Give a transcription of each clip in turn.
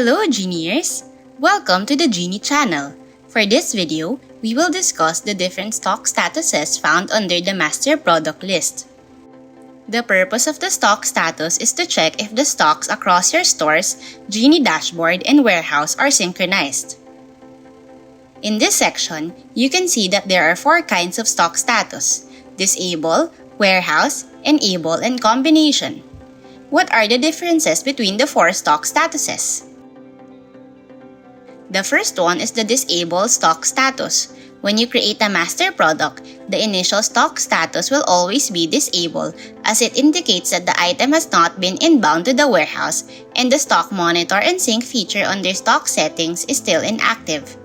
Hello Gineers! Welcome to the Ginee channel. For this video, we will discuss the different stock statuses found under the master product list. The purpose of the stock status is to check if the stocks across your store's Ginee dashboard and warehouse are synchronized. In this section, you can see that there are 4 kinds of stock status: disable, warehouse, enable, and combination. What are the differences between the 4 stock statuses? The first one is the disable stock status. When you create a master product, the initial stock status will always be disabled, as it indicates that the item has not been inbound to the warehouse and the stock monitor and sync feature under stock settings is still inactive.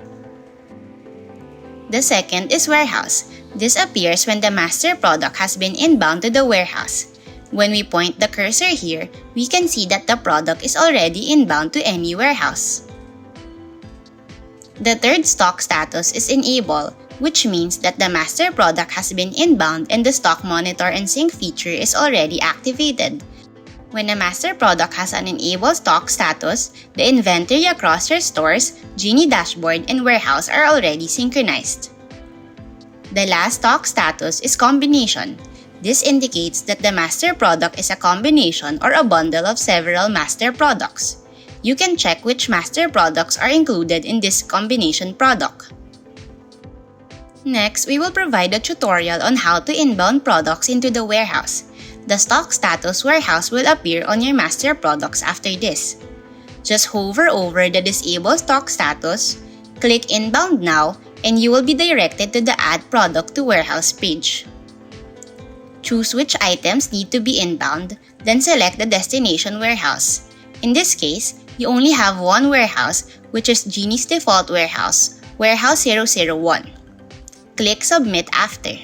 The second is warehouse. This appears when the master product has been inbound to the warehouse. When we point the cursor here, we can see that the product is already inbound to any warehouse. The third stock status is enable, which means that the master product has been inbound and the stock monitor and sync feature is already activated. When a master product has an enable stock status, the inventory across your stores, Ginee dashboard, and warehouse are already synchronized. The last stock status is combination. This indicates that the master product is a combination or a bundle of several master products. You can check which master products are included in this combination product. Next, we will provide a tutorial on how to inbound products into the warehouse. The stock status warehouse will appear on your master products after this. Just hover over the disable stock status, click inbound now, and you will be directed to the add product to warehouse page. Choose which items need to be inbound, then select the destination warehouse. In this case, you only have one warehouse, which is Ginee's default warehouse, Warehouse 001. Click Submit after.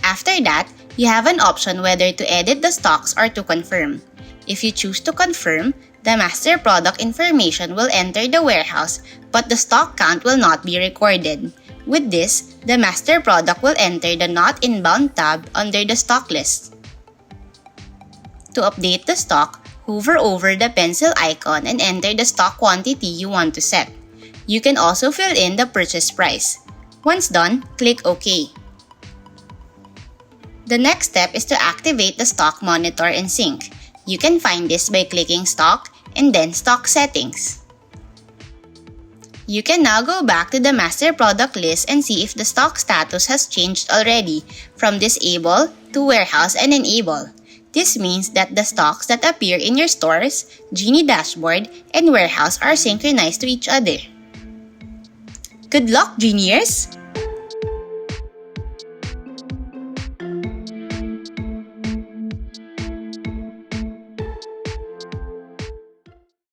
After that, you have an option whether to edit the stocks or to confirm. If you choose to confirm, the master product information will enter the warehouse, but the stock count will not be recorded. With this, the master product will enter the Not Inbound tab under the stock list. To update the stock, hover over the pencil icon and enter the stock quantity you want to set. You can also fill in the purchase price. Once done, click OK. The next step is to activate the stock monitor and sync. You can find this by clicking Stock and then Stock Settings. You can now go back to the master product list and see if the stock status has changed already from disable to warehouse and enable. This means that the stocks that appear in your stores, Ginee dashboard, and warehouse are synchronized to each other. Good luck, Gineers!